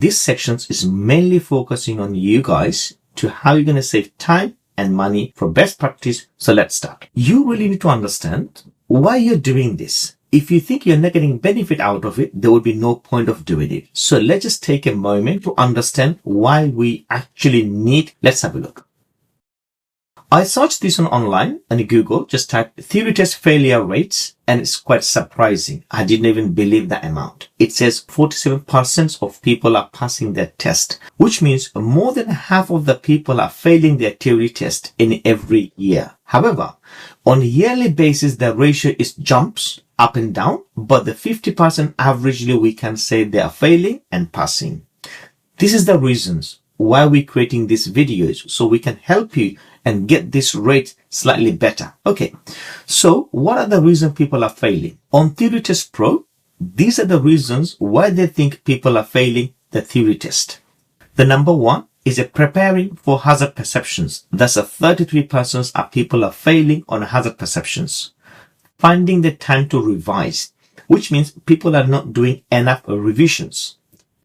This section is mainly focusing on you guys to how you're going to save time and money for best practice. So let's start. You really need to understand why you're doing this. If you think you're not getting benefit out of it, there will be no point of doing it. So let's just take a moment to understand why we actually need. Let's have a look. I searched this online on Google, just typed theory test failure rates, and it's quite surprising. I didn't even believe that amount. It says 47% of people are passing their test, which means more than half of the people are failing their theory test in every year. However, on a yearly basis, the ratio jumps up and down, but the 50% averagely we can say they are failing and passing. This is the reasons why we're creating these videos, so we can help you and get this rate slightly better. Okay, so what are the reasons people are failing? On Theory Test Pro, these are the reasons why they think people are failing the theory test. The number one is preparing for hazard perceptions. That's 33% of people are failing on hazard perceptions. Finding the time to revise, which means people are not doing enough revisions.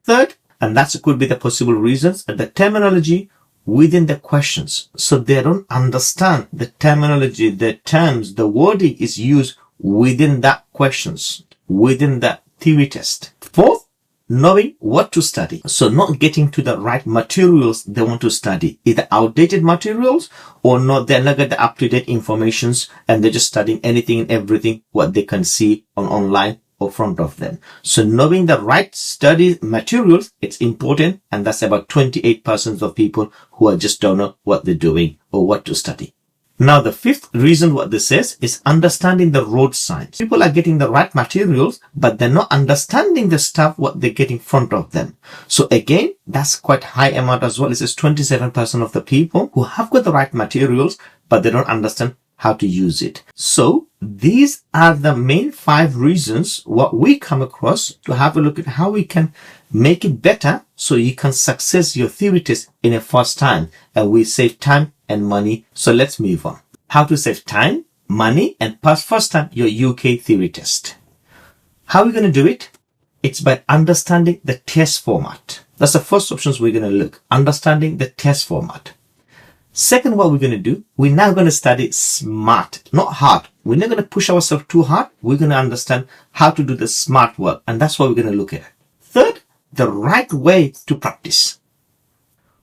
Third, and that could be the possible reasons, the terminology within the questions. So they don't understand the terminology, the terms, the wording is used within that questions, within that theory test. Fourth, knowing what to study. So not getting to the right materials they want to study, either outdated materials or not, they're not getting the up-to-date informations and they're just studying anything and everything what they can see on online or front of them. So knowing the right study materials, it's important, and that's about 28% of people who are just don't know what they're doing or what to study. Now, the fifth reason what this says is understanding the road signs. People are getting the right materials, but they're not understanding the stuff what they get in front of them. So again, that's quite high amount as well. It says 27% of the people who have got the right materials, but they don't understand how to use it. So these are the main 5 reasons what we come across to have a look at how we can make it better so you can success your theory test in a first time and we save time and money. So let's move on. How to save time, money and pass first time your UK theory test. How are we going to do it? It's by understanding the test format. That's the first options we're going to look. Understanding the test format. Second, what we're going to do, we're now going to study smart, not hard. We're not going to push ourselves too hard. We're going to understand how to do the smart work. And that's what we're going to look at. Third, the right way to practice.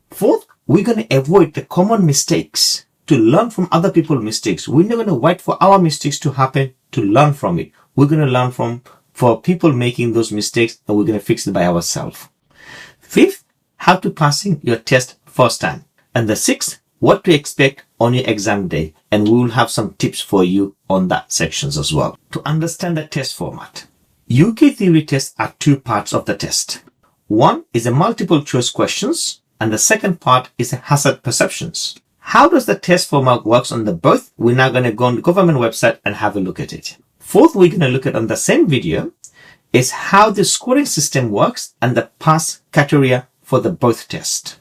Fourth, we're going to avoid the common mistakes to learn from other people's mistakes. We're not going to wait for our mistakes to happen to learn from it. We're going to learn for people making those mistakes and we're going to fix it by ourselves. Fifth, how to passing your test first time. And the sixth, what to expect on your exam day, and we will have some tips for you on that sections as well. To understand the test format, UK theory tests are 2 parts of the test. One is a multiple choice questions, and the second part is a hazard perceptions. How does the test format works on the both? We're now going to go on the government website and have a look at it. Fourth, we're going to look at on the same video is how the scoring system works and the pass criteria for the both tests.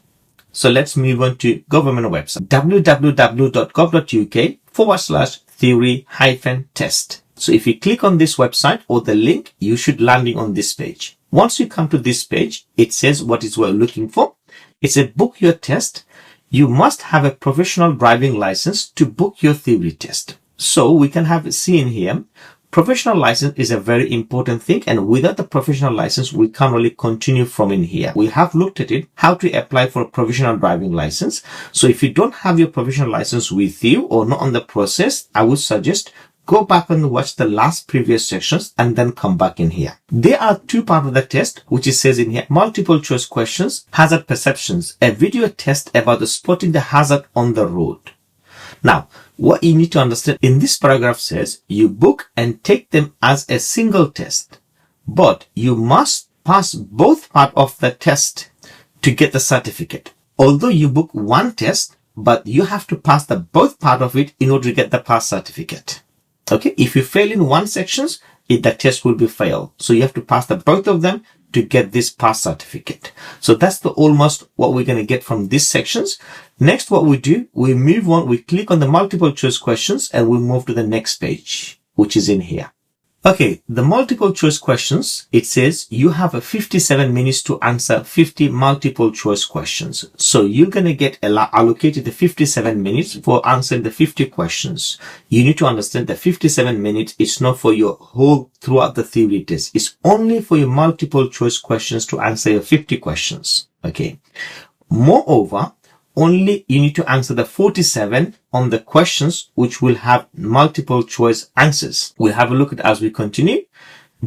So let's move on to government website, www.gov.uk/theory-test. So if you click on this website or the link, you should landing on this page. Once you come to this page, it says what is we're looking for. It's a book your test. You must have a professional driving license to book your theory test. So we can have it seen here. Professional license is a very important thing, and without the professional license, we can't really continue from in here. We have looked at it, how to apply for a provisional driving license. So if you don't have your professional license with you or not on the process, I would suggest go back and watch the last previous sections and then come back in here. There are 2 parts of the test, which it says in here, multiple choice questions, hazard perceptions, a video test about the spotting the hazard on the road. Now, what you need to understand in this paragraph says you book and take them as a single test, but you must pass both part of the test to get the certificate. Although you book one test, but you have to pass the both part of it in order to get the pass certificate. Okay, if you fail in one sections, the test will be failed. So you have to pass the both of them to get this pass certificate. So that's the almost what we're going to get from these sections. Next, what we do, we move on, we click on the multiple choice questions and we move to the next page, which is in here. Okay, the multiple choice questions, it says you have a 57 minutes to answer 50 multiple choice questions. So you're going to get allocated the 57 minutes for answering the 50 questions. You need to understand that 57 minutes is not for your whole throughout the theory test. It's only for your multiple choice questions to answer your 50 questions. Okay. Moreover, only you need to answer the 47 on the questions which will have multiple choice answers. We'll have a look at as we continue.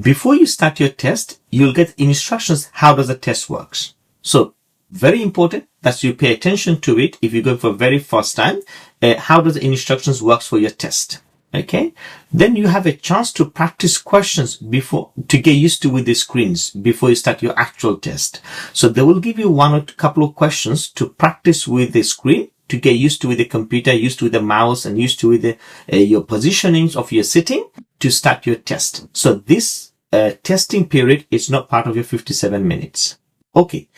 Before you start your test, you'll get instructions how does the test works. So very important that you pay attention to it if you're going for the very first time. How does the instructions works for your test? Okay, then you have a chance to practice questions before to get used to with the screens before you start your actual test. So they will give you one or couple of questions to practice with the screen, to get used to with the computer, used to with the mouse, and used to with the, your positionings of your sitting to start your test. So this testing period is not part of your 57 minutes. Okay,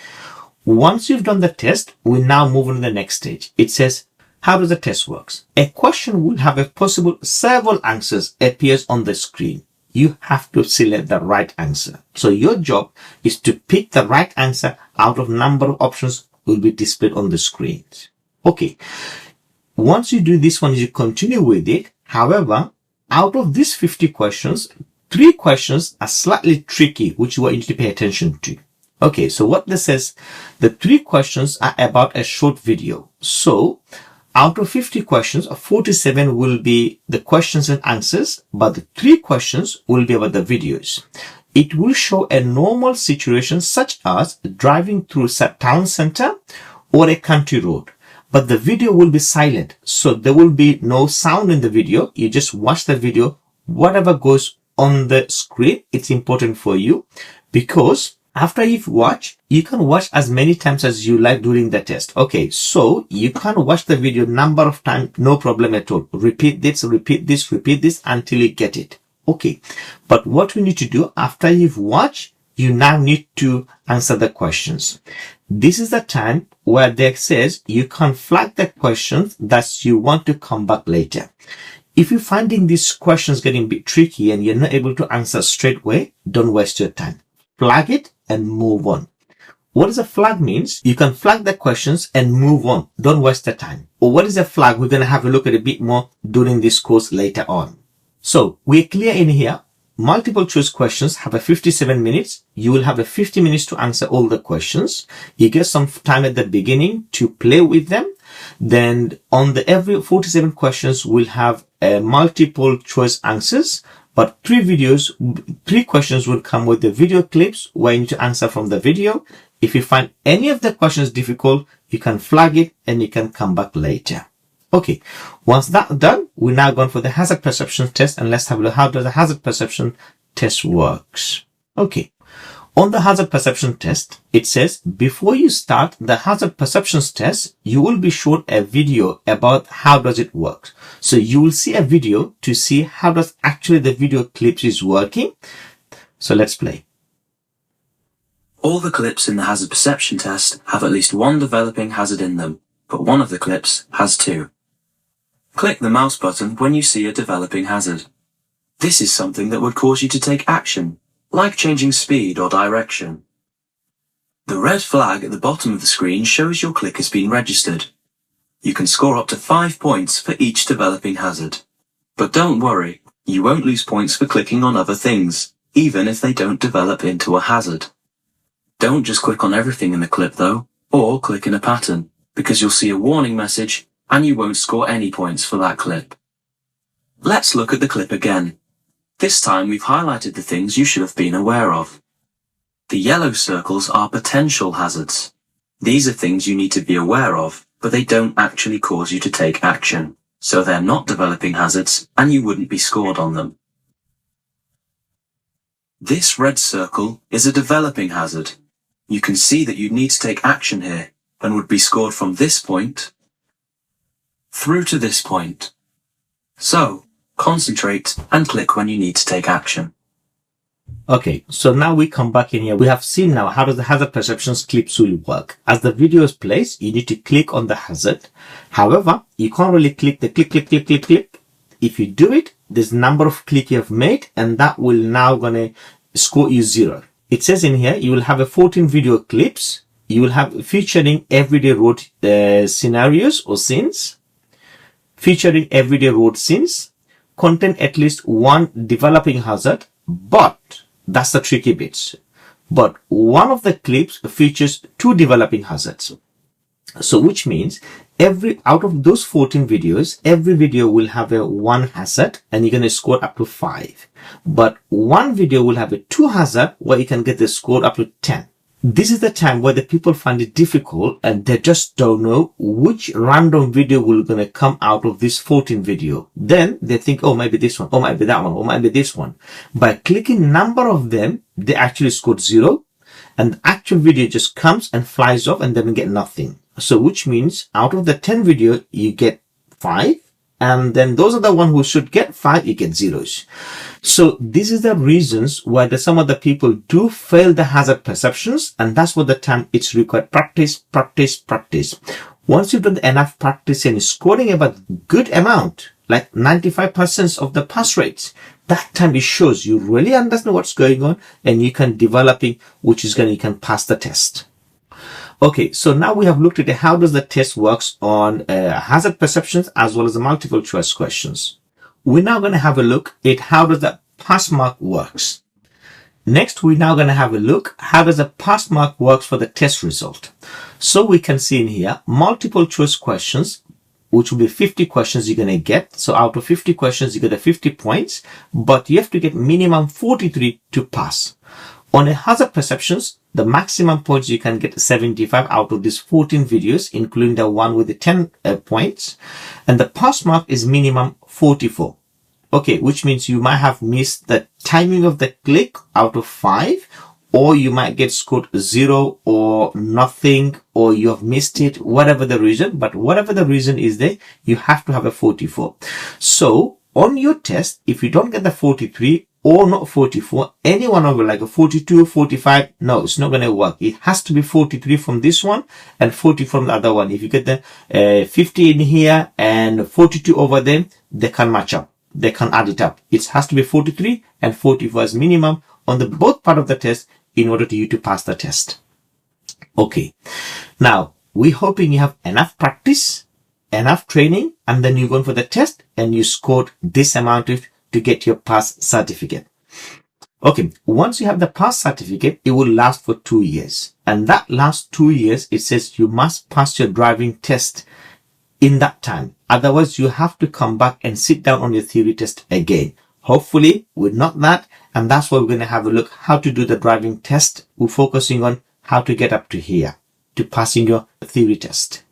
once you've done the test, we now move on to the next stage. It says, how does the test works? A question will have a possible several answers appears on the screen. You have to select the right answer. So your job is to pick the right answer out of number of options will be displayed on the screen. Okay. Once you do this one, you continue with it. However, out of these 50 questions, 3 questions are slightly tricky, which you want to pay attention to. Okay. So what this says, the 3 questions are about a short video. So out of 50 questions, 47 will be the questions and answers, but the 3 questions will be about the videos. It will show a normal situation such as driving through a town center or a country road, but the video will be silent. So there will be no sound in the video. You just watch the video. Whatever goes on the screen, it's important for you because after you've watched, you can watch as many times as you like during the test. Okay, so you can watch the video number of times, no problem at all. Repeat this until you get it. Okay, but what we need to do after you've watched, you now need to answer the questions. This is the time where they says you can flag the questions that you want to come back later. If you're finding these questions getting a bit tricky and you're not able to answer straight away, don't waste your time. Flag it and move on. What does a flag means? You can flag the questions and move on. Don't waste the time. Or what is a flag? We're going to have a look at a bit more during this course later on. So we're clear in here. Multiple choice questions have a 57 minutes. You will have a 50 minutes to answer all the questions. You get some time at the beginning to play with them. Then on the every 47 questions will have multiple choice answers. But 3 questions will come with the video clips where you need to answer from the video. If you find any of the questions difficult, you can flag it and you can come back later. Okay. Once that's done, we're now going for the hazard perception test and let's have a look how does the hazard perception test works. Okay. On the hazard perception test, it says before you start the hazard perceptions test, you will be shown a video about how does it work. So you will see a video to see how does actually the video clips is working. So let's play. All the clips in the hazard perception test have at least one developing hazard in them, but one of the clips has 2. Click the mouse button when you see a developing hazard. This is something that would cause you to take action, like changing speed or direction. The red flag at the bottom of the screen shows your click has been registered. You can score up to 5 points for each developing hazard. But don't worry, you won't lose points for clicking on other things, even if they don't develop into a hazard. Don't just click on everything in the clip though, or click in a pattern, because you'll see a warning message and you won't score any points for that clip. Let's look at the clip again. This time we've highlighted the things you should have been aware of. The yellow circles are potential hazards. These are things you need to be aware of, but they don't actually cause you to take action, so they're not developing hazards and you wouldn't be scored on them. This red circle is a developing hazard. You can see that you'd need to take action here and would be scored from this point through to this point. So, concentrate and click when you need to take action. Okay, so now we come back in here. We have seen now how does the hazard perceptions clips will work. As the video is placed, you need to click on the hazard. However, you can't really click the click. if you do it, there's number of click you have made, and that will now gonna score you 0. It says in here, you will have a 14 video clips. You will have featuring everyday road scenarios or scenes, featuring everyday road scenes, contain at least one developing hazard, but that's the tricky bit. But one of the clips features 2 developing hazards. So which means out of those 14 videos, every video will have a 1 hazard and you're going to score up to 5. But one video will have a 2 hazard where you can get the score up to 10. This is the time where the people find it difficult and they just don't know which random video will going to come out of this 14 video. Then they think, oh, maybe this one, or maybe that one, or maybe this one. By clicking number of them, they actually scored 0. And the actual video just comes and flies off and then get nothing. So which means out of the 10 video, you get 5. And then those are the one who should get 5, you get 0s. So this is the reasons why some of the people do fail the hazard perceptions. And that's what the time it's required. Practice, practice, practice. Once you've done enough practice and scoring about good amount, like 95% of the pass rates, that time it shows you really understand what's going on and you can developing, which is you can pass the test. Okay, so now we have looked at how does the test works on hazard perceptions as well as the multiple choice questions. We're now going to have a look at how does the pass mark works. Next, we're now going to have a look how does the pass mark works for the test result. So we can see in here multiple choice questions, which will be 50 questions you're going to get. So out of 50 questions, you get a 50 points, but you have to get minimum 43 to pass. On a hazard perceptions, the maximum points you can get 75 out of these 14 videos, including the one with the 10 points. And the pass mark is minimum 44. Okay, which means you might have missed the timing of the click out of 5, or you might get scored 0 or nothing, or you have missed it, whatever the reason. But whatever the reason is there, you have to have a 44. So on your test, if you don't get the 43, or not 44, any one of it, like a 42, 45, no, it's not going to work. It has to be 43 from this one and 40 from the other one. If you get the 50 in here and 42 over them, they can match up. They can add it up. It has to be 43 and 44 as minimum on the both part of the test in order for you to pass the test. Okay. Now, we're hoping you have enough practice, enough training, and then you're going for the test and you scored this amount to get your pass certificate. Okay, once you have the pass certificate, it will last for 2 years. And that last 2 years, it says you must pass your driving test in that time. Otherwise, you have to come back and sit down on your theory test again. Hopefully, we're not that. And that's why we're going to have a look how to do the driving test. We're focusing on how to get up to here to passing your theory test.